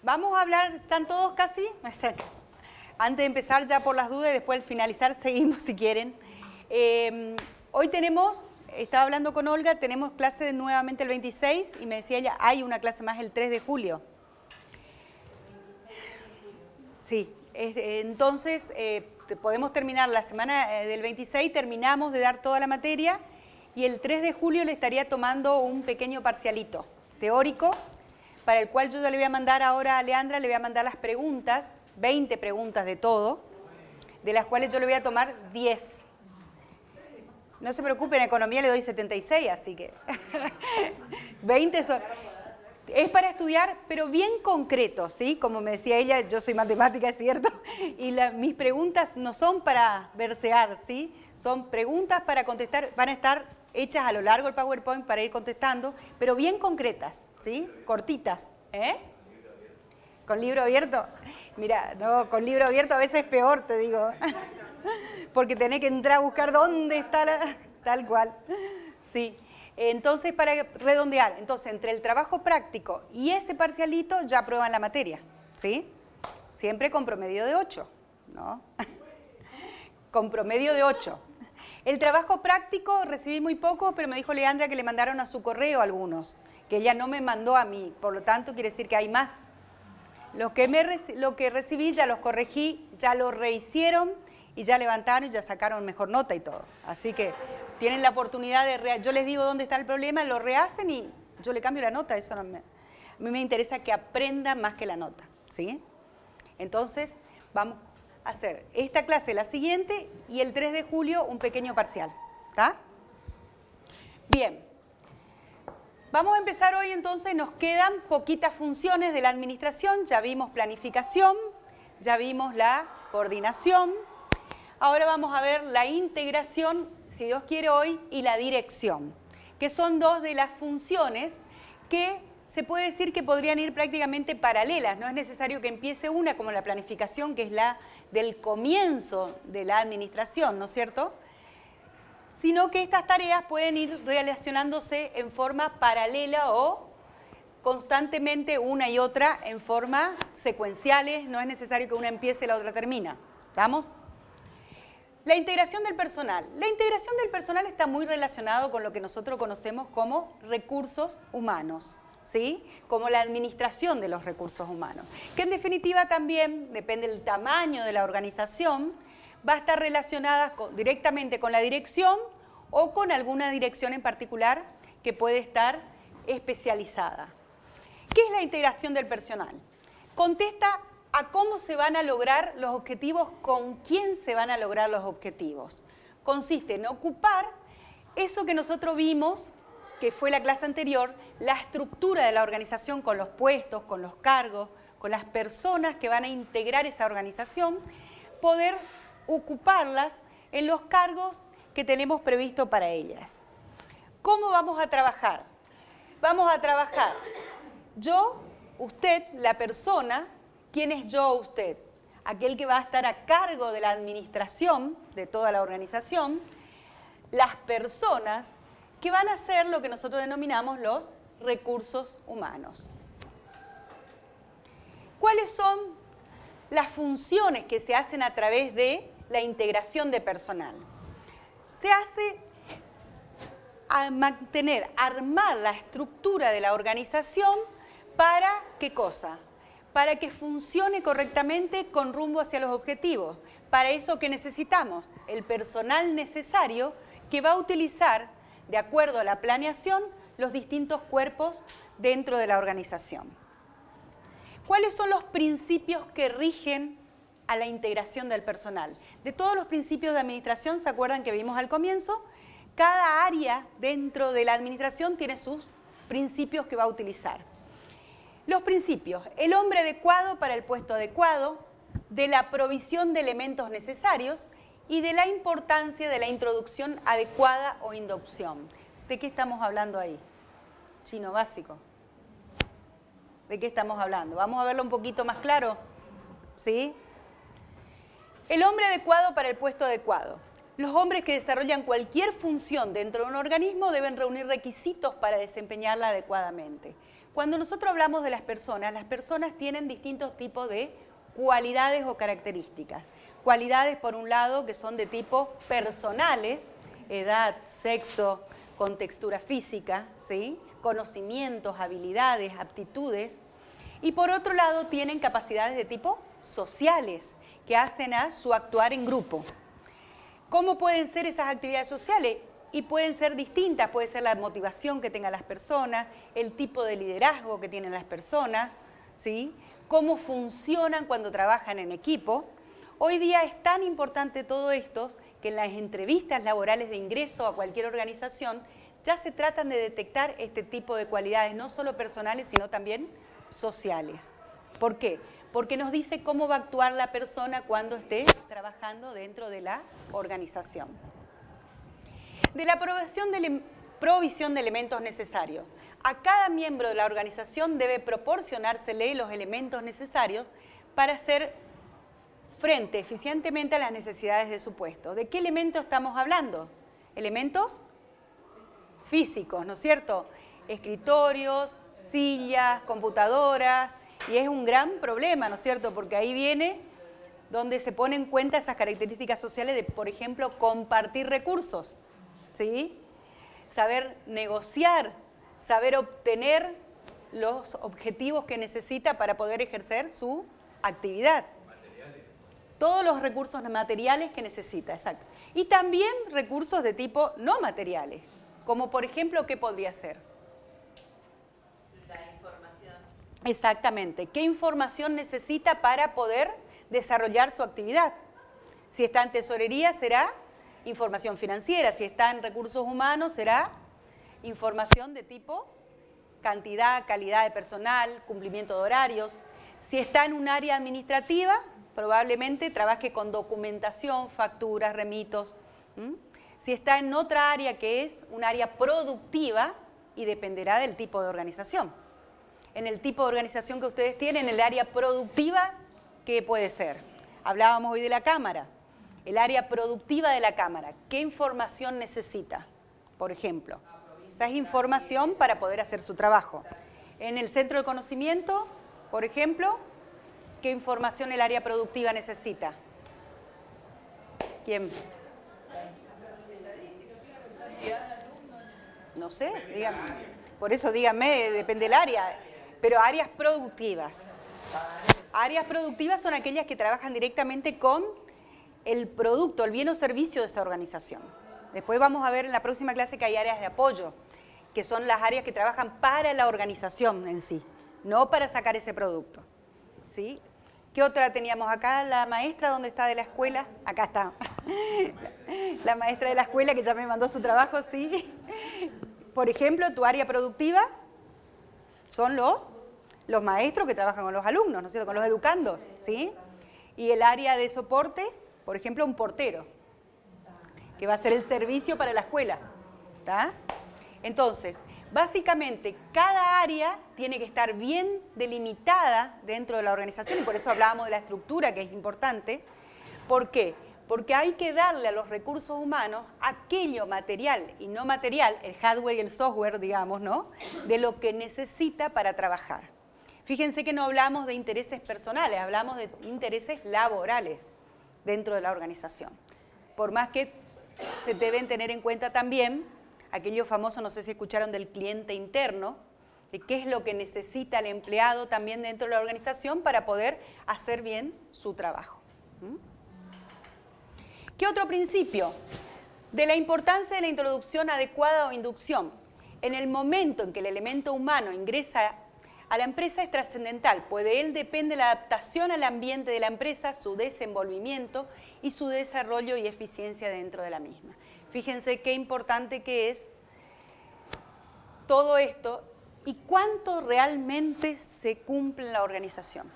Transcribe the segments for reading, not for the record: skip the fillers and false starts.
Vamos a hablar, ¿están todos casi? Antes de empezar, ya por las dudas y después al finalizar seguimos si quieren. Hoy tenemos, estaba hablando con Olga, tenemos clase nuevamente el 26 y me decía ella, hay una clase más el 3 de julio. Sí, entonces podemos terminar la semana del 26, terminamos de dar toda la materia y el 3 de julio le estaría tomando un pequeño parcialito teórico, para el cual yo ya le voy a mandar ahora a Leandra, le voy a mandar las preguntas, 20 preguntas de todo, de las cuales yo le voy a tomar 10. No se preocupen, en economía le doy 76, así que 20 son... Es para estudiar, pero bien concreto, ¿sí? Como me decía ella, yo soy matemática, es cierto, y mis preguntas no son para versear, ¿sí? Son preguntas para contestar, van a estar hechas a lo largo del PowerPoint para ir contestando, pero bien concretas, ¿sí? Cortitas, ¿eh? ¿Con libro abierto? Mira, no, con libro abierto a veces es peor, te digo, porque tenés que entrar a buscar dónde está tal cual, sí. Entonces, para redondear, entonces entre el trabajo práctico y ese parcialito ya aprueban la materia, ¿sí? Siempre con promedio de 8, ¿no? Con promedio de 8. El trabajo práctico recibí muy poco, pero me dijo Leandra que le mandaron a su correo algunos, que ella no me mandó a mí, por lo tanto quiere decir que hay más. Lo que recibí ya los corregí, ya lo rehicieron y ya levantaron y ya sacaron mejor nota y todo. Así que tienen la oportunidad de... Yo les digo dónde está el problema, lo rehacen y yo le cambio la nota. Eso no a mí me interesa que aprendan más que la nota, ¿sí? Entonces, vamos a hacer esta clase, la siguiente, y el 3 de julio un pequeño parcial, ¿está? Bien. Vamos a empezar hoy entonces, nos quedan poquitas funciones de la administración, ya vimos planificación, ya vimos la coordinación, ahora vamos a ver la integración, si Dios quiere hoy, y la dirección, que son dos de las funciones que se puede decir que podrían ir prácticamente paralelas, no es necesario que empiece una como la planificación, que es la del comienzo de la administración, ¿no es cierto?, sino que estas tareas pueden ir relacionándose en forma paralela o constantemente una y otra en forma secuenciales, no es necesario que una empiece y la otra termina. ¿Estamos? La integración del personal. La integración del personal está muy relacionado con lo que nosotros conocemos como recursos humanos, ¿sí? Como la administración de los recursos humanos, que en definitiva también, depende del tamaño de la organización, va a estar relacionada directamente con la dirección o con alguna dirección en particular que puede estar especializada. ¿Qué es la integración del personal? Contesta a cómo se van a lograr los objetivos, con quién se van a lograr los objetivos. Consiste en ocupar eso que nosotros vimos, que fue la clase anterior, la estructura de la organización con los puestos, con los cargos, con las personas que van a integrar esa organización, poder ocuparlas en los cargos que tenemos previsto para ellas. ¿Cómo vamos a trabajar? Vamos a trabajar yo, usted, la persona. ¿Quién es yo, usted? Aquel que va a estar a cargo de la administración de toda la organización, las personas que van a ser lo que nosotros denominamos los recursos humanos. ¿Cuáles son las funciones que se hacen a través de la integración de personal? Se hace a mantener, armar la estructura de la organización para, ¿qué cosa? Para que funcione correctamente con rumbo hacia los objetivos. Para eso, ¿qué necesitamos? El personal necesario que va a utilizar, de acuerdo a la planeación, los distintos cuerpos dentro de la organización. ¿Cuáles son los principios que rigen a la integración del personal? De todos los principios de administración, ¿se acuerdan que vimos al comienzo? Cada área dentro de la administración tiene sus principios que va a utilizar. Los principios: el hombre adecuado para el puesto adecuado, de la provisión de elementos necesarios y de la importancia de la introducción adecuada o inducción. ¿De qué estamos hablando ahí? Chino básico. ¿De qué estamos hablando? Vamos a verlo un poquito más claro. ¿Sí? El hombre adecuado para el puesto adecuado. Los hombres que desarrollan cualquier función dentro de un organismo deben reunir requisitos para desempeñarla adecuadamente. Cuando nosotros hablamos de las personas tienen distintos tipos de cualidades o características. Cualidades, por un lado, que son de tipo personales, edad, sexo, contextura física, ¿sí? Conocimientos, habilidades, aptitudes. Y por otro lado, tienen capacidades de tipo sociales, que hacen a su actuar en grupo. ¿Cómo pueden ser esas actividades sociales? Y pueden ser distintas, puede ser la motivación que tengan las personas, el tipo de liderazgo que tienen las personas, ¿sí? Cómo funcionan cuando trabajan en equipo. Hoy día es tan importante todo esto que en las entrevistas laborales de ingreso a cualquier organización ya se tratan de detectar este tipo de cualidades, no solo personales, sino también sociales. ¿Por qué? Porque nos dice cómo va a actuar la persona cuando esté trabajando dentro de la organización. De la provisión de elementos necesarios. A cada miembro de la organización debe proporcionársele los elementos necesarios para hacer frente eficientemente a las necesidades de su puesto. ¿De qué elementos estamos hablando? Elementos físicos, ¿no es cierto? Escritorios, sillas, computadoras, y es un gran problema, ¿no es cierto? Porque ahí viene donde se pone en cuenta esas características sociales de, por ejemplo, compartir recursos, ¿sí? Saber negociar, saber obtener los objetivos que necesita para poder ejercer su actividad. Materiales. Todos los recursos materiales que necesita, exacto. Y también recursos de tipo no materiales, como por ejemplo, ¿qué podría ser? La información. Exactamente. ¿Qué información necesita para poder desarrollar su actividad? Si está en tesorería, será información financiera. Si está en recursos humanos, será información de tipo cantidad, calidad de personal, cumplimiento de horarios. Si está en un área administrativa, probablemente trabaje con documentación, facturas, remitos. Si está en otra área que es un área productiva, y dependerá del tipo de organización. En el tipo de organización que ustedes tienen, el área productiva, ¿qué puede ser? Hablábamos hoy de la Cámara. El área productiva de la Cámara, ¿qué información necesita? Por ejemplo, esa es información para poder hacer su trabajo. En el centro de conocimiento, por ejemplo, ¿qué información el área productiva necesita? ¿Quién? No sé, díganme. Por eso díganme, depende del área. Pero áreas productivas. Áreas productivas son aquellas que trabajan directamente con el producto, el bien o servicio de esa organización. Después vamos a ver en la próxima clase que hay áreas de apoyo, que son las áreas que trabajan para la organización en sí, no para sacar ese producto. ¿Sí? ¿Qué otra teníamos acá? La maestra, ¿dónde está de la escuela? Acá está. La maestra de la escuela que ya me mandó su trabajo, sí. Por ejemplo, tu área productiva son los maestros que trabajan con los alumnos, ¿no es cierto? Con los educandos, ¿sí? Y el área de soporte, por ejemplo, un portero, que va a ser el servicio para la escuela, ¿está? Entonces, básicamente, cada área tiene que estar bien delimitada dentro de la organización, y por eso hablábamos de la estructura, que es importante. ¿Por qué? Porque hay que darle a los recursos humanos aquello material y no material, el hardware y el software, digamos, ¿no?, de lo que necesita para trabajar. Fíjense que no hablamos de intereses personales, hablamos de intereses laborales dentro de la organización. Por más que se deben tener en cuenta también aquello famoso, no sé si escucharon, del cliente interno, de qué es lo que necesita el empleado también dentro de la organización para poder hacer bien su trabajo. ¿Qué otro principio? De la importancia de la introducción adecuada o inducción. En el momento en que el elemento humano ingresa a la empresa es trascendental, pues de él depende la adaptación al ambiente de la empresa, su desenvolvimiento y su desarrollo y eficiencia dentro de la misma. Fíjense qué importante que es todo esto y cuánto realmente se cumple en la organización.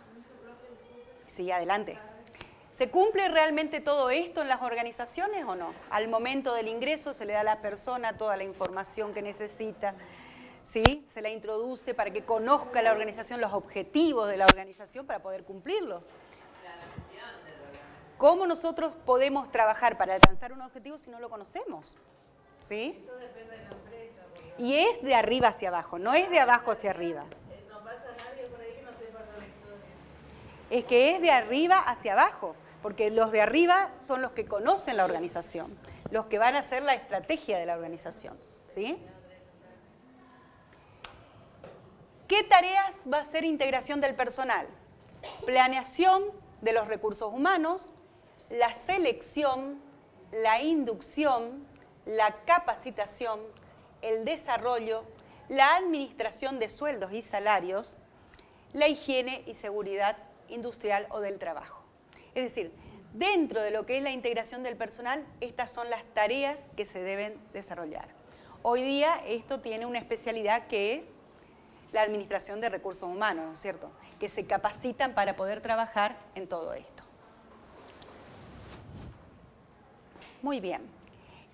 Sí, adelante. ¿Se cumple realmente todo esto en las organizaciones o no? Al momento del ingreso se le da a la persona toda la información que necesita, ¿sí? Se la introduce para que conozca la organización, los objetivos de la organización para poder cumplirlos. ¿Cómo nosotros podemos trabajar para alcanzar un objetivo si no lo conocemos? ¿Sí? Eso depende de la empresa. Y es de arriba hacia abajo, no es de abajo hacia arriba. es que es de arriba hacia abajo, porque los de arriba son los que conocen la organización, los que van a hacer la estrategia de la organización, ¿sí? ¿Qué tareas va a ser integración del personal? Planeación de los recursos humanos, la selección, la inducción, la capacitación, el desarrollo, la administración de sueldos y salarios, la higiene y seguridad industrial o del trabajo. Es decir, dentro de lo que es la integración del personal, estas son las tareas que se deben desarrollar. Hoy día esto tiene una especialidad que es la administración de recursos humanos, ¿no es cierto? Que se capacitan para poder trabajar en todo esto. Muy bien.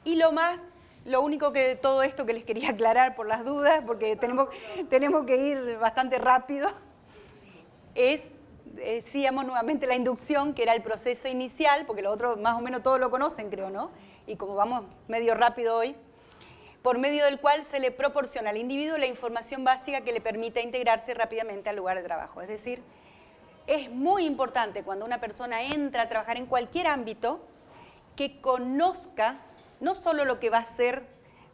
Y lo único que de todo esto que les quería aclarar por las dudas, porque tenemos que ir bastante rápido, es, decíamos nuevamente la inducción, que era el proceso inicial, porque lo otro más o menos todos lo conocen, creo, ¿no? Y como vamos medio rápido hoy, por medio del cual se le proporciona al individuo la información básica que le permita integrarse rápidamente al lugar de trabajo. Es decir, es muy importante cuando una persona entra a trabajar en cualquier ámbito que conozca no solo lo que va a hacer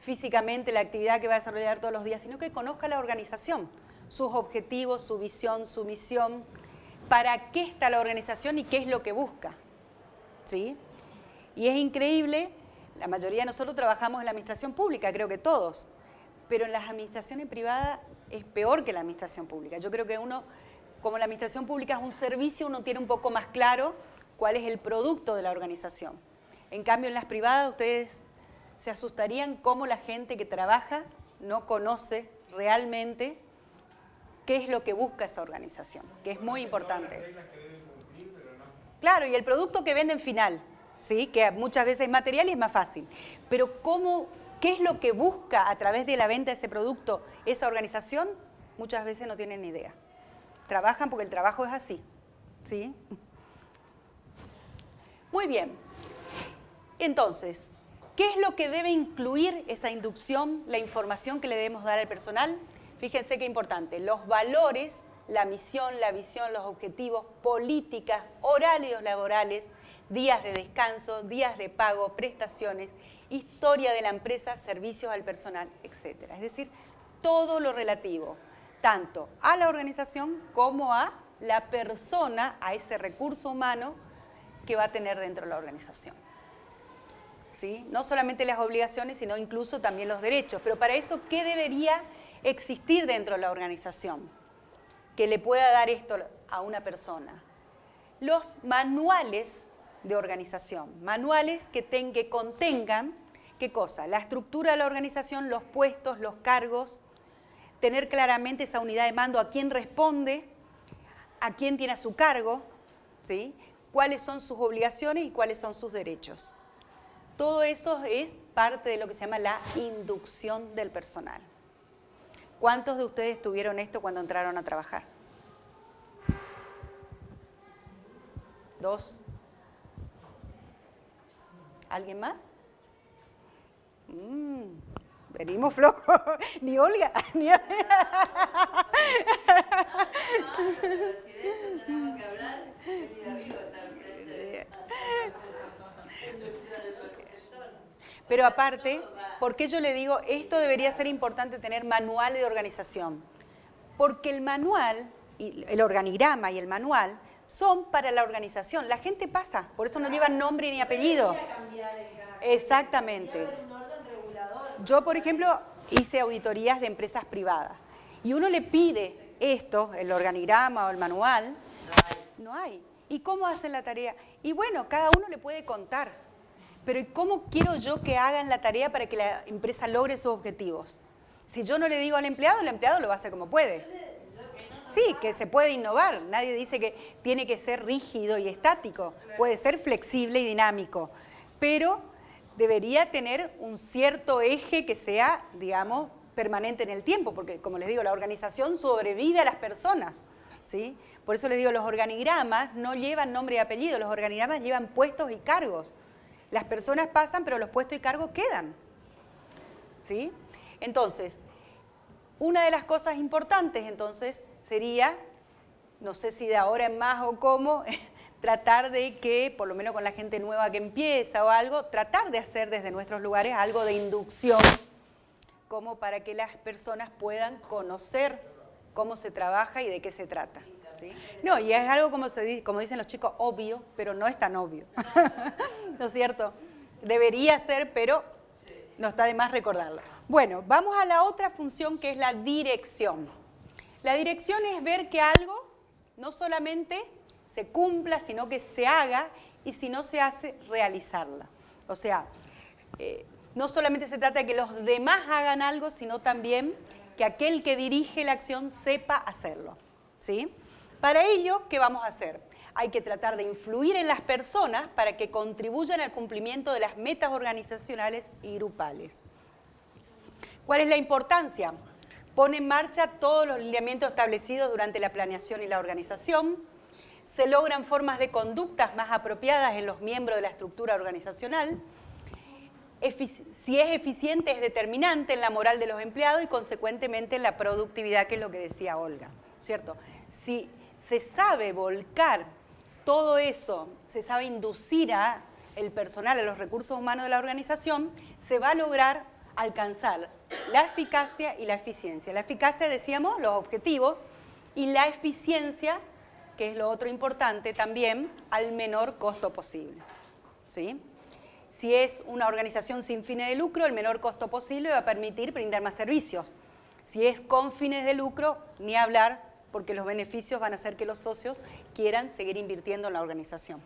físicamente, la actividad que va a desarrollar todos los días, sino que conozca la organización, sus objetivos, su visión, su misión, para qué está la organización y qué es lo que busca, ¿sí? Y es increíble. La mayoría de nosotros trabajamos en la administración pública, creo que todos, pero en las administraciones privadas es peor que la administración pública. Yo creo que uno, como la administración pública es un servicio, uno tiene un poco más claro cuál es el producto de la organización. En cambio, en las privadas ustedes se asustarían cómo la gente que trabaja no conoce realmente qué es lo que busca esa organización, que es muy importante. Claro, y el producto que venden final. ¿Sí? Que muchas veces es material y es más fácil. Pero ¿qué es lo que busca a través de la venta de ese producto esa organización? Muchas veces no tienen ni idea. Trabajan porque el trabajo es así, ¿sí? Muy bien. Entonces, ¿qué es lo que debe incluir esa inducción, la información que le debemos dar al personal? Fíjense qué importante. Los valores, la misión, la visión, los objetivos, políticas, horarios laborales, días de descanso, días de pago, prestaciones, historia de la empresa, servicios al personal, etc. Es decir, todo lo relativo, tanto a la organización como a la persona, a ese recurso humano que va a tener dentro de la organización. ¿Sí? No solamente las obligaciones, sino incluso también los derechos. Pero para eso, ¿qué debería existir dentro de la organización que le pueda dar esto a una persona? Los manuales de organización, manuales que contengan, ¿qué cosa? La estructura de la organización, los puestos, los cargos, tener claramente esa unidad de mando, a quién responde, a quién tiene a su cargo, ¿sí? Cuáles son sus obligaciones y cuáles son sus derechos. Todo eso es parte de lo que se llama la inducción del personal. ¿Cuántos de ustedes tuvieron esto cuando entraron a trabajar? 2. ¿Alguien más? Venimos flojos. Ni Olga. Ni Olga. Tenemos que hablar. David va a estar presente. Pero aparte, ¿por qué yo le digo esto debería ser importante tener manual de organización? Porque el manual, el organigrama y el manual son para la organización. La gente pasa, por eso no llevan nombre ni apellido. Exactamente. Yo, por ejemplo, hice auditorías de empresas privadas y uno le pide esto, el organigrama o el manual, no hay. ¿Y cómo hacen la tarea? Y bueno, cada uno le puede contar, pero ¿y cómo quiero yo que hagan la tarea para que la empresa logre sus objetivos? Si yo no le digo al empleado, el empleado lo va a hacer como puede. Sí, que se puede innovar. Nadie dice que tiene que ser rígido y estático. Puede ser flexible y dinámico. Pero debería tener un cierto eje que sea, digamos, permanente en el tiempo. Porque, como les digo, la organización sobrevive a las personas, ¿sí? Por eso les digo, los organigramas no llevan nombre y apellido. Los organigramas llevan puestos y cargos. Las personas pasan, pero los puestos y cargos quedan, ¿sí? Entonces, una de las cosas importantes, entonces, sería no sé si de ahora en más o cómo, tratar de que, por lo menos con la gente nueva que empieza o algo, tratar de hacer desde nuestros lugares algo de inducción, como para que las personas puedan conocer cómo se trabaja y de qué se trata. ¿Sí? No, y es algo como dicen los chicos, obvio, pero no es tan obvio. ¿No es cierto? Debería ser, pero no está de más recordarlo. Bueno, vamos a la otra función que es la dirección. La dirección es ver que algo no solamente se cumpla, sino que se haga, y si no se hace, realizarla. O sea, no solamente se trata de que los demás hagan algo, sino también que aquel que dirige la acción sepa hacerlo. ¿Sí? Para ello, ¿qué vamos a hacer? Hay que tratar de influir en las personas para que contribuyan al cumplimiento de las metas organizacionales y grupales. ¿Cuál es la importancia? Pone en marcha todos los lineamientos establecidos durante la planeación y la organización. Se logran formas de conductas más apropiadas en los miembros de la estructura organizacional. Si es eficiente, es determinante en la moral de los empleados y consecuentemente en la productividad, que es lo que decía Olga, ¿cierto? Si se sabe volcar todo eso, se sabe inducir a el personal, a los recursos humanos de la organización, se va a lograr alcanzar la eficacia y la eficiencia. La eficacia, decíamos, los objetivos, y la eficiencia, que es lo otro importante también, al menor costo posible. ¿Sí? Si es una organización sin fines de lucro, el menor costo posible va a permitir brindar más servicios. Si es con fines de lucro, ni hablar, porque los beneficios van a hacer que los socios quieran seguir invirtiendo en la organización.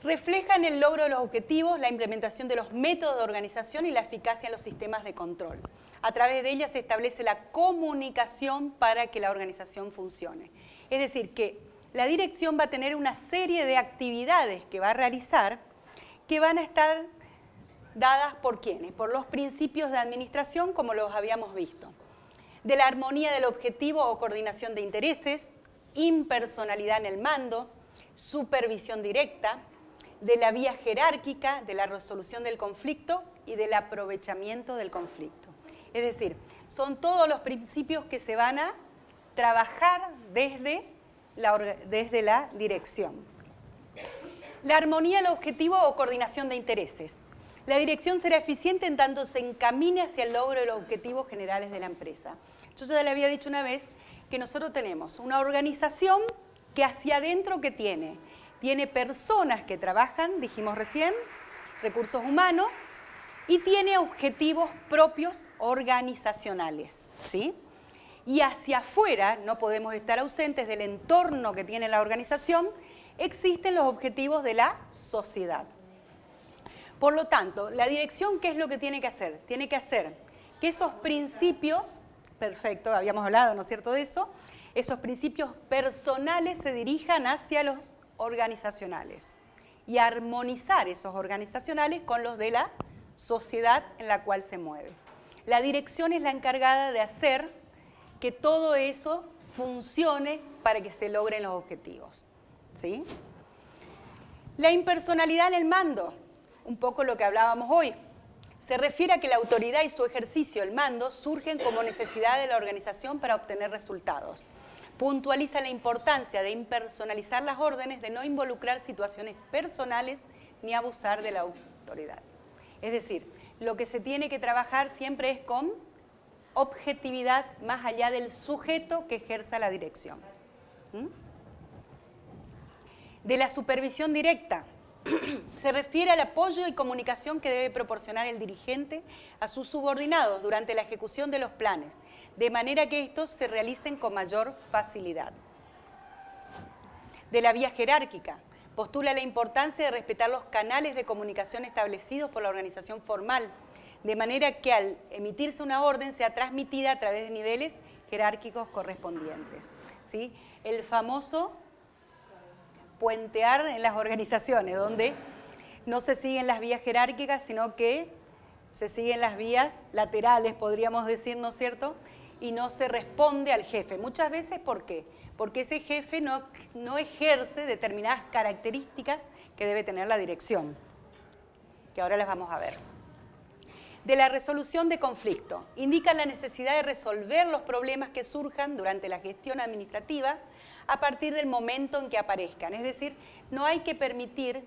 Refleja en el logro de los objetivos la implementación de los métodos de organización y la eficacia en los sistemas de control. A través de ella se establece la comunicación para que la organización funcione. Es decir, que la dirección va a tener una serie de actividades que va a realizar que van a estar dadas por ¿quiénes? Por los principios de administración, como los habíamos visto. De la armonía del objetivo o coordinación de intereses, impersonalidad en el mando, supervisión directa, de la vía jerárquica, de la resolución del conflicto y del aprovechamiento del conflicto. Es decir, son todos los principios que se van a trabajar desde la dirección. La armonía del objetivo o coordinación de intereses. La dirección será eficiente en tanto se encamine hacia el logro de los objetivos generales de la empresa. Yo ya le había dicho una vez que nosotros tenemos una organización que hacia adentro que tiene personas que trabajan, dijimos recién, recursos humanos, y tiene objetivos propios organizacionales, ¿sí? Y hacia afuera, no podemos estar ausentes del entorno que tiene la organización, existen los objetivos de la sociedad. Por lo tanto, la dirección, ¿qué es lo que tiene que hacer? Tiene que hacer que esos principios, perfecto, habíamos hablado, ¿no es cierto?, de eso, esos principios personales se dirijan hacia los organizacionales y armonizar esos organizacionales con los de la sociedad en la cual se mueve. La dirección es la encargada de hacer que todo eso funcione para que se logren los objetivos. ¿Sí? La impersonalidad en el mando, un poco lo que hablábamos hoy, se refiere a que la autoridad y su ejercicio, el mando, surgen como necesidad de la organización para obtener resultados. Puntualiza la importancia de impersonalizar las órdenes, de no involucrar situaciones personales ni abusar de la autoridad. Es decir, lo que se tiene que trabajar siempre es con objetividad más allá del sujeto que ejerza la dirección. De la supervisión directa, se refiere al apoyo y comunicación que debe proporcionar el dirigente a sus subordinados durante la ejecución de los planes, de manera que estos se realicen con mayor facilidad. De la vía jerárquica, postula la importancia de respetar los canales de comunicación establecidos por la organización formal, de manera que al emitirse una orden sea transmitida a través de niveles jerárquicos correspondientes. ¿Sí? El famoso puentear en las organizaciones, donde no se siguen las vías jerárquicas, sino que se siguen las vías laterales, podríamos decir, ¿no es cierto?, y no se responde al jefe. Muchas veces, ¿por qué? Porque ese jefe no ejerce determinadas características que debe tener la dirección, que ahora las vamos a ver. de la resolución de conflicto. Indican la necesidad de resolver los problemas que surjan durante la gestión administrativa a partir del momento en que aparezcan. Es decir, no hay que permitir,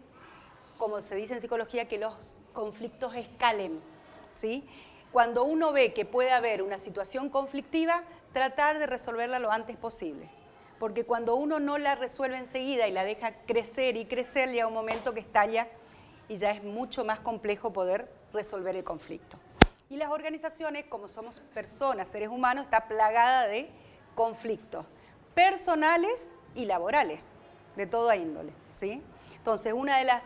como se dice en psicología, que los conflictos escalen, ¿sí? Cuando uno ve que puede haber una situación conflictiva, tratar de resolverla lo antes posible. Porque cuando uno no la resuelve enseguida y la deja crecer y crecer, llega un momento que estalla y ya es mucho más complejo poder resolver el conflicto. Y las organizaciones, como somos personas, seres humanos, está plagada de conflictos personales y laborales, de toda índole, ¿sí? Entonces, una de las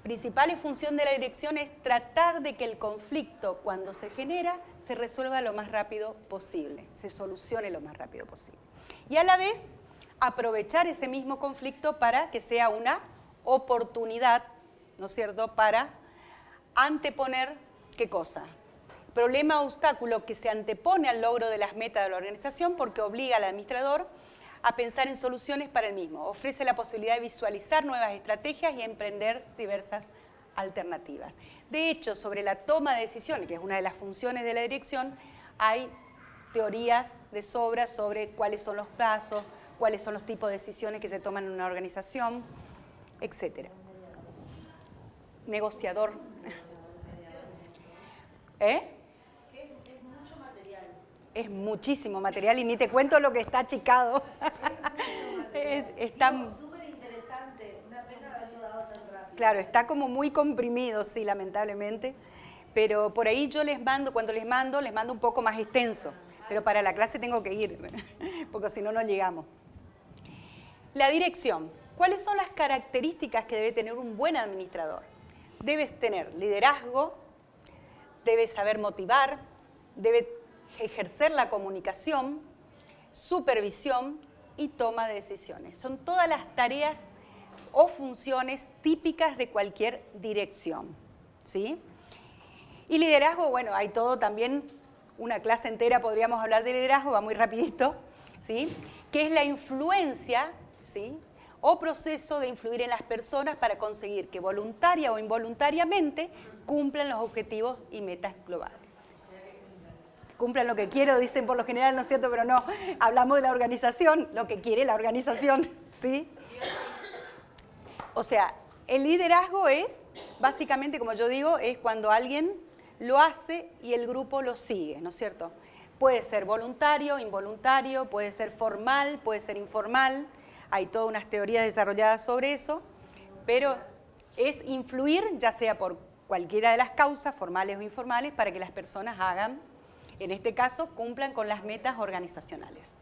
principales funciones de la dirección es tratar de que el conflicto, cuando se genera, se resuelva lo más rápido posible, se solucione lo más rápido posible. Y a la vez, aprovechar ese mismo conflicto para que sea una oportunidad, ¿no es cierto?, para anteponer, ¿qué cosa? Problema o obstáculo que se antepone al logro de las metas de la organización porque obliga al administrador a pensar en soluciones para el mismo. Ofrece la posibilidad de visualizar nuevas estrategias y emprender diversas alternativas. De hecho, sobre la toma de decisiones, que es una de las funciones de la dirección, hay teorías de sobra sobre cuáles son los plazos, cuáles son los tipos de decisiones que se toman en una organización, etc. Negociador. Es mucho material. Es muchísimo material y ni te cuento lo que está achicado. Está súper interesante, una pena haberlo dado tan rápido. Claro, está como muy comprimido, sí, lamentablemente. Pero por ahí yo les mando un poco más extenso. Pero para la clase tengo que ir, porque si no, no llegamos. La dirección. ¿Cuáles son las características que debe tener un buen administrador? Debes tener liderazgo, debe saber motivar, debe ejercer la comunicación, supervisión y toma de decisiones. Son todas las tareas o funciones típicas de cualquier dirección, ¿sí? Y liderazgo, bueno, hay todo también, una clase entera podríamos hablar de liderazgo, va muy rapidito, ¿sí? Que es la influencia, ¿sí?, o proceso de influir en las personas para conseguir que voluntaria o involuntariamente cumplan los objetivos y metas globales. Cumplan lo que quiero, dicen por lo general, ¿no es cierto? Pero no, hablamos de la organización, lo que quiere la organización, ¿sí? O sea, el liderazgo es, básicamente, como yo digo, es cuando alguien lo hace y el grupo lo sigue, ¿no es cierto? Puede ser voluntario, involuntario, puede ser formal, puede ser informal. Hay todas unas teorías desarrolladas sobre eso, pero es influir, ya sea por cualquiera de las causas, formales o informales, para que las personas hagan, en este caso, cumplan con las metas organizacionales.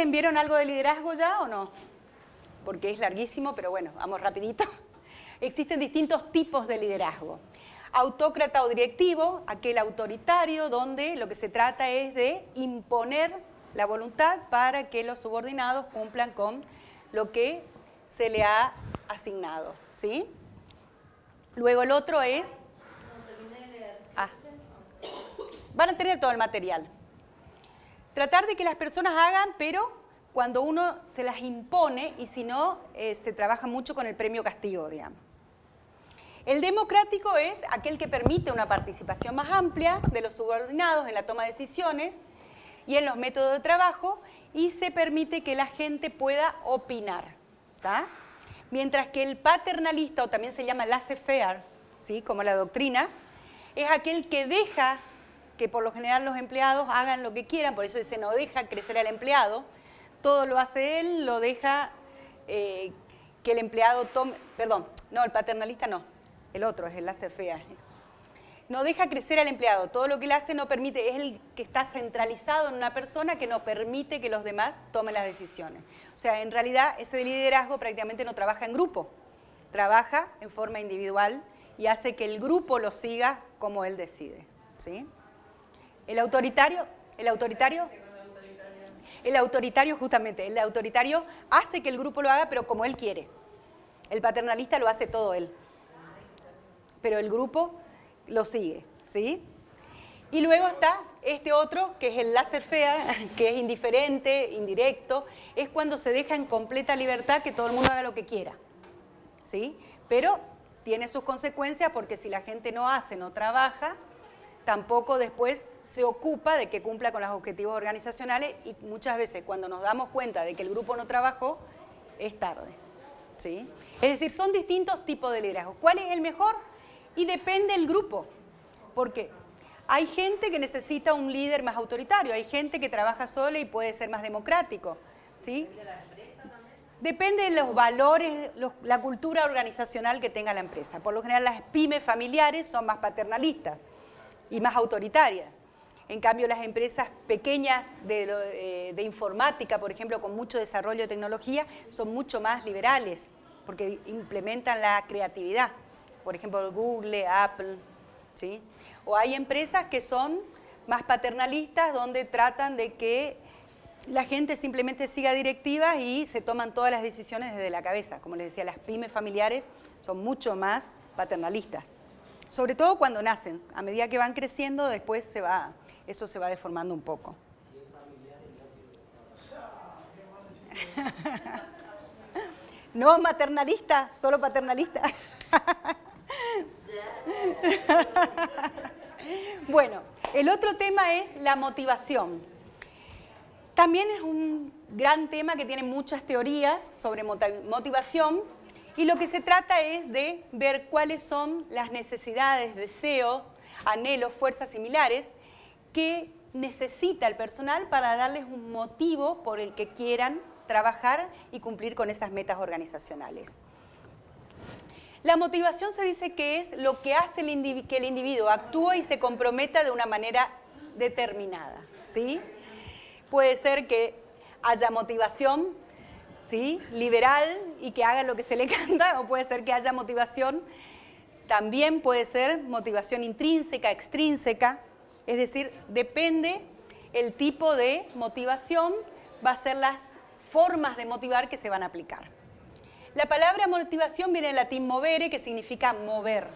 ¿Vieron algo de liderazgo ya o no? Porque es larguísimo, pero bueno, vamos rapidito. Existen distintos tipos de liderazgo. Autócrata o directivo, aquel autoritario, donde lo que se trata es de imponer la voluntad para que los subordinados cumplan con lo que se le ha asignado, ¿sí? Luego el otro es... van a tener todo el material. Tratar de que las personas hagan, pero cuando uno se las impone y si no, se trabaja mucho con el premio castigo, digamos. El democrático es aquel que permite una participación más amplia de los subordinados en la toma de decisiones y en los métodos de trabajo y se permite que la gente pueda opinar, ¿tá? Mientras que el paternalista, o también se llama laissez-faire, ¿sí?, como la doctrina, es aquel que deja que por lo general los empleados hagan lo que quieran, por eso dice no deja crecer al empleado, todo lo hace él, lo deja que el empleado tome, perdón, no, el paternalista no, el otro es el laissez-faire. No deja crecer al empleado, todo lo que él hace no permite, es el que está centralizado en una persona que no permite que los demás tomen las decisiones. O sea, en realidad ese liderazgo prácticamente no trabaja en grupo, trabaja en forma individual y hace que el grupo lo siga como él decide, ¿sí? El autoritario justamente, el autoritario hace que el grupo lo haga pero como él quiere. El paternalista lo hace todo él, pero el grupo lo sigue, ¿sí? Y luego está este otro, que es el laissez-faire, que es indiferente, indirecto, es cuando se deja en completa libertad que todo el mundo haga lo que quiera, ¿sí? Pero tiene sus consecuencias porque si la gente no hace, no trabaja, tampoco después se ocupa de que cumpla con los objetivos organizacionales y muchas veces cuando nos damos cuenta de que el grupo no trabajó, es tarde, ¿sí? Es decir, son distintos tipos de liderazgo. ¿Cuál es el mejor? Y depende del grupo. ¿Por qué? Hay gente que necesita un líder más autoritario, hay gente que trabaja sola y puede ser más democrático, ¿sí? Depende de los valores, la cultura organizacional que tenga la empresa. Por lo general las pymes familiares son más paternalistas y más autoritarias. En cambio las empresas pequeñas de informática, por ejemplo, con mucho desarrollo de tecnología, son mucho más liberales porque implementan la creatividad. Por ejemplo, Google, Apple, ¿sí? O hay empresas que son más paternalistas donde tratan de que la gente simplemente siga directivas y se toman todas las decisiones desde la cabeza. Como les decía, las pymes familiares son mucho más paternalistas. Sobre todo cuando nacen. A medida que van creciendo, después eso se va deformando un poco. No maternalista, solo paternalista. Bueno, el otro tema es la motivación. También es un gran tema que tiene muchas teorías sobre motivación y lo que se trata es de ver cuáles son las necesidades, deseos, anhelos, fuerzas similares que necesita el personal para darles un motivo por el que quieran trabajar y cumplir con esas metas organizacionales. La motivación se dice que es lo que hace que el individuo actúe y se comprometa de una manera determinada, ¿sí? Puede ser que haya motivación, ¿sí?, liberal y que haga lo que se le canta, o puede ser que haya motivación, también puede ser motivación intrínseca, extrínseca, es decir, depende el tipo de motivación, va a ser las formas de motivar que se van a aplicar. La palabra motivación viene del latín movere, que significa mover,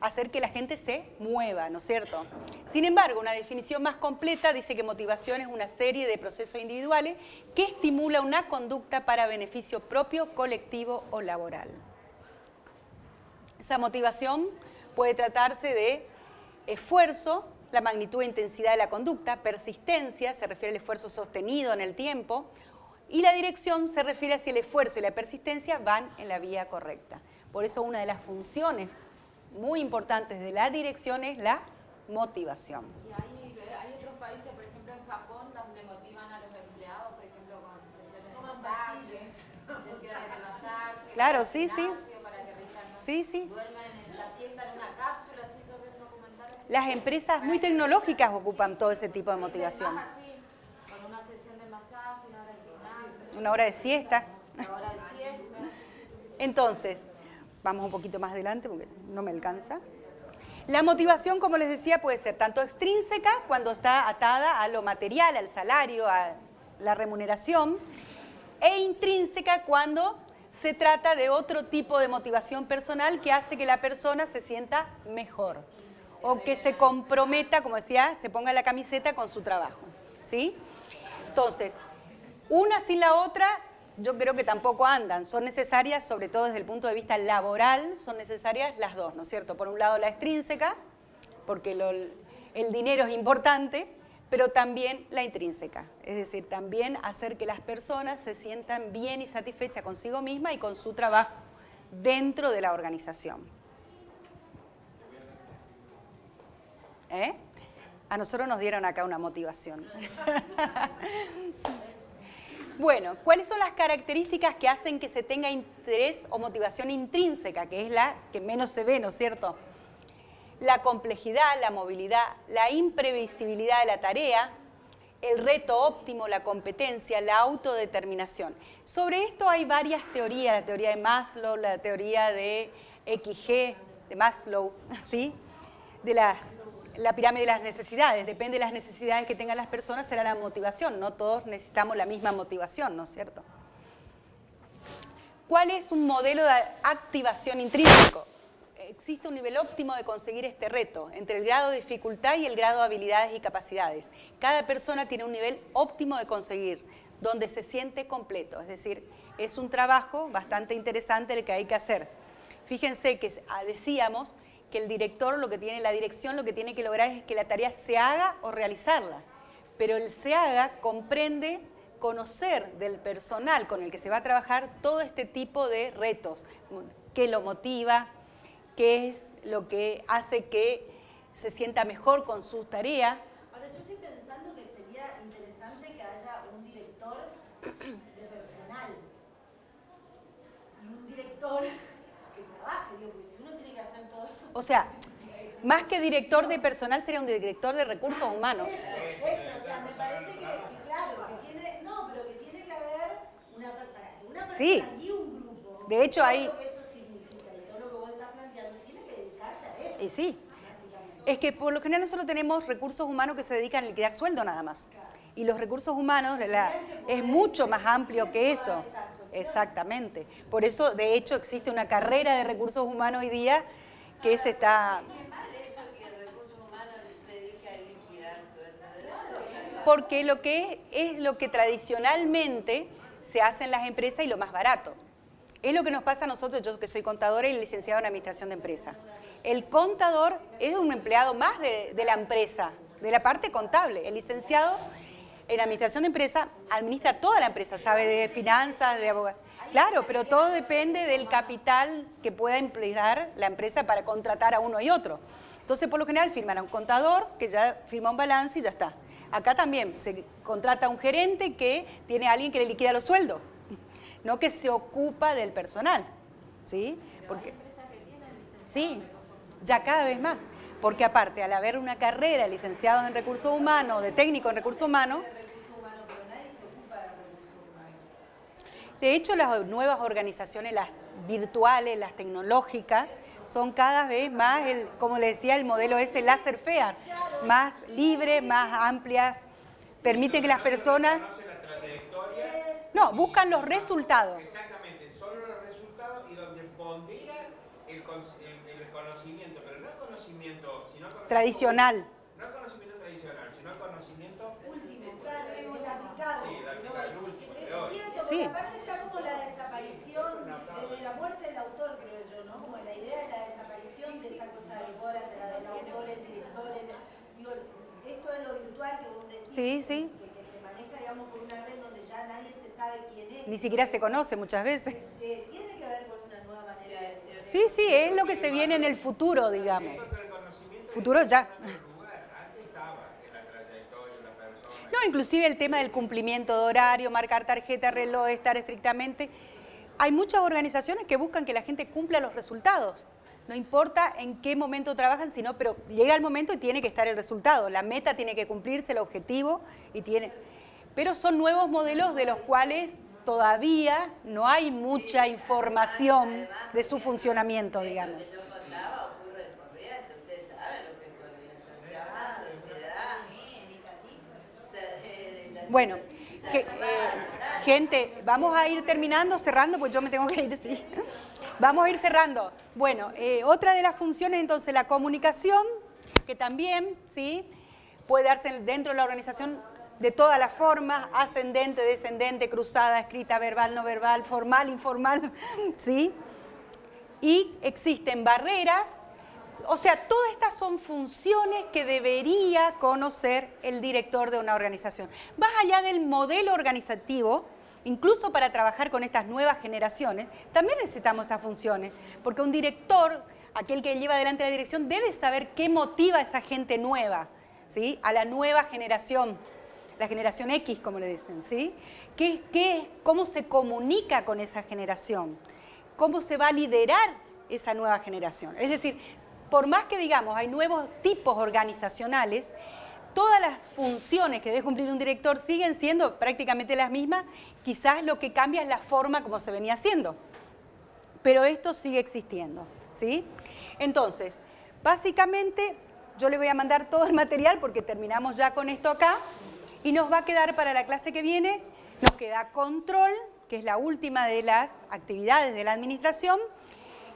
hacer que la gente se mueva, ¿no es cierto? Sin embargo, una definición más completa dice que motivación es una serie de procesos individuales que estimula una conducta para beneficio propio, colectivo o laboral. Esa motivación puede tratarse de esfuerzo, la magnitud e intensidad de la conducta, persistencia, se refiere al esfuerzo sostenido en el tiempo, y la dirección se refiere a si el esfuerzo y la persistencia van en la vía correcta. Por eso una de las funciones muy importantes de la dirección es la motivación. Y hay otros países, por ejemplo en Japón, donde motivan a los empleados, por ejemplo con sesiones de masaje, claro, sí, sí. Para que rindan, ¿no? Sí. Duermen la siesta en una cápsula, así yo veo un documental así. Las empresas muy tecnológicas ocupan todo ese tipo de motivación. Así, con una sesión de masaje, una hora de gimnasio. Una hora de siesta. Una hora de siesta. Entonces, vamos un poquito más adelante porque no me alcanza. La motivación, como les decía, puede ser tanto extrínseca, cuando está atada a lo material, al salario, a la remuneración, e intrínseca cuando se trata de otro tipo de motivación personal que hace que la persona se sienta mejor o que se comprometa, como decía, se ponga la camiseta con su trabajo, ¿sí? Entonces, una sin la otra yo creo que tampoco andan, son necesarias, sobre todo desde el punto de vista laboral, son necesarias las dos, ¿no es cierto? Por un lado la extrínseca, porque el dinero es importante, pero también la intrínseca, es decir, también hacer que las personas se sientan bien y satisfechas consigo misma y con su trabajo dentro de la organización. A nosotros nos dieron acá una motivación. Bueno, ¿cuáles son las características que hacen que se tenga interés o motivación intrínseca, que es la que menos se ve, ¿no es cierto? La complejidad, la movilidad, la imprevisibilidad de la tarea, el reto óptimo, la competencia, la autodeterminación. Sobre esto hay varias teorías, la teoría de Maslow, la teoría de XG, de Maslow, ¿sí? De la pirámide de las necesidades, depende de las necesidades que tengan las personas, será la motivación, no todos necesitamos la misma motivación, ¿no es cierto? ¿Cuál es un modelo de activación intrínseco? Existe un nivel óptimo de conseguir este reto, entre el grado de dificultad y el grado de habilidades y capacidades. Cada persona tiene un nivel óptimo de conseguir, donde se siente completo, es decir, es un trabajo bastante interesante el que hay que hacer. Fíjense que decíamos que el director, la dirección lo que tiene que lograr es que la tarea se haga o realizarla. Pero el se haga comprende conocer del personal con el que se va a trabajar todo este tipo de retos, qué lo motiva, qué es lo que hace que se sienta mejor con su tarea. Ahora, yo estoy pensando que sería interesante que haya un director de personal y un director que trabaje, digo, porque si uno tiene que hacer todo eso... O sea, más que director de personal sería un director de recursos humanos. Eso, o sea, me parece que claro, que tiene, no, pero que tiene que haber una persona Sí. y un grupo. De hecho, hay... Todo lo que eso significa y todo lo que vos estás planteando tiene que dedicarse a eso. Y sí. Básicamente. Es que por lo general nosotros tenemos recursos humanos que se dedican a liquidar sueldo nada más. Y los recursos humanos es mucho más amplio que eso. Exactamente. Por eso, de hecho, existe una carrera de recursos humanos hoy día que se está... Qué mal eso que el recurso humano se dedica a liquidar sueldo. Porque lo que tradicionalmente se hace en las empresas y lo más barato. Es lo que nos pasa a nosotros, yo que soy contadora y licenciada en administración de empresa. El contador es un empleado más de la empresa, de la parte contable. El licenciado en administración de empresa administra toda la empresa, sabe de finanzas, de abogados. Claro, pero todo depende del capital que pueda emplear la empresa para contratar a uno y otro. Entonces, por lo general, firman a un contador que ya firma un balance y ya está. Acá también se contrata a un gerente que tiene a alguien que le liquida los sueldos, no que se ocupa del personal, ¿sí? Porque, sí, ya cada vez más. Porque aparte, al haber una carrera de licenciados en recursos humanos, de técnico en recursos humanos, de hecho las nuevas organizaciones, las virtuales, las tecnológicas, son cada vez más, como le decía, el modelo ese laissez-faire, más libre, más amplias, permite que las personas... No, buscan los resultados. Exactamente, solo los resultados y donde pondera el conocimiento, pero no el conocimiento, sino el conocimiento Tradicional. No el conocimiento tradicional, sino el conocimiento Último, claro, el aplicado. Sí, el último, de Es hoy. cierto, Sí. porque aparte está como la desaparición, desde la muerte del autor, creo yo, ¿no? Como la idea de la desaparición de esta cosa del autor, el director, digo, esto es lo virtual que vos decís, Sí, sí. que se maneja, digamos, por una red donde ya nadie se sabe quién es. Ni siquiera se conoce muchas veces. Tiene que ver con una nueva manera de ser. Sí, sí, es lo que se viene en el futuro, digamos. el conocimiento Futuro ya. lugar. Antes estaba en la trayectoria de la persona. No, inclusive el tema del cumplimiento de horario, marcar tarjeta, reloj, estar estrictamente. Hay muchas organizaciones que buscan que la gente cumpla los resultados. No importa en qué momento trabajan, pero llega el momento y tiene que estar el resultado. La meta tiene que cumplirse, el objetivo, pero son nuevos modelos de los cuales todavía no hay mucha información de su funcionamiento, digamos. Lo que yo contaba ocurre de corriente, ustedes saben lo que es coordinación, Bueno, gente, vamos a ir terminando, cerrando, pues yo me tengo que ir, sí. Vamos a ir cerrando. Bueno, otra de las funciones, entonces, la comunicación, que también, ¿sí?, puede darse dentro de la organización de todas las formas, ascendente, descendente, cruzada, escrita, verbal, no verbal, formal, informal, ¿sí? Y existen barreras, o sea, todas estas son funciones que debería conocer el director de una organización. Más allá del modelo organizativo, incluso para trabajar con estas nuevas generaciones, también necesitamos estas funciones, porque un director, aquel que lleva adelante la dirección, debe saber qué motiva a esa gente nueva, ¿sí?, a la nueva generación, la generación X, como le dicen, ¿sí? ¿Cómo se comunica con esa generación? ¿Cómo se va a liderar esa nueva generación? Es decir, por más que digamos hay nuevos tipos organizacionales, todas las funciones que debe cumplir un director siguen siendo prácticamente las mismas, quizás lo que cambia es la forma como se venía haciendo, pero esto sigue existiendo, ¿sí? Entonces, básicamente, yo le voy a mandar todo el material porque terminamos ya con esto acá y nos va a quedar para la clase que viene, nos queda control, que es la última de las actividades de la administración,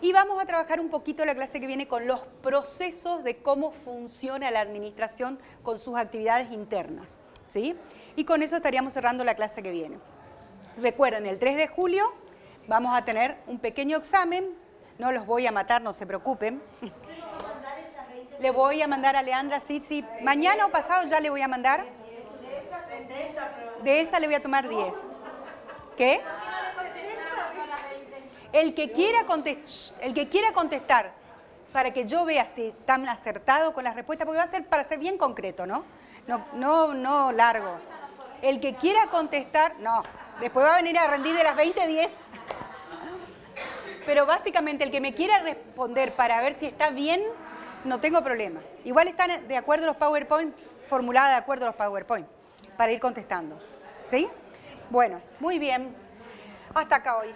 y vamos a trabajar un poquito la clase que viene con los procesos de cómo funciona la administración con sus actividades internas, ¿sí? Y con eso estaríamos cerrando la clase que viene. Recuerden, el 3 de julio vamos a tener un pequeño examen No los voy a matar, no se preocupen. Le voy a mandar a Leandra, sí. Mañana o pasado ya le voy a mandar. De esa le voy a tomar 10. ¿Qué? El que quiera contestar, para que yo vea si están acertados con las respuestas, porque va a ser para ser bien concreto, ¿no? No largo. El que quiera contestar, no. Después va a venir a rendir de las 20, 10. Pero básicamente el que me quiera responder para ver si está bien, no tengo problema. Igual están de acuerdo a los PowerPoint, formulada de acuerdo a los PowerPoint, para ir contestando. ¿Sí? Bueno, muy bien. Hasta acá hoy.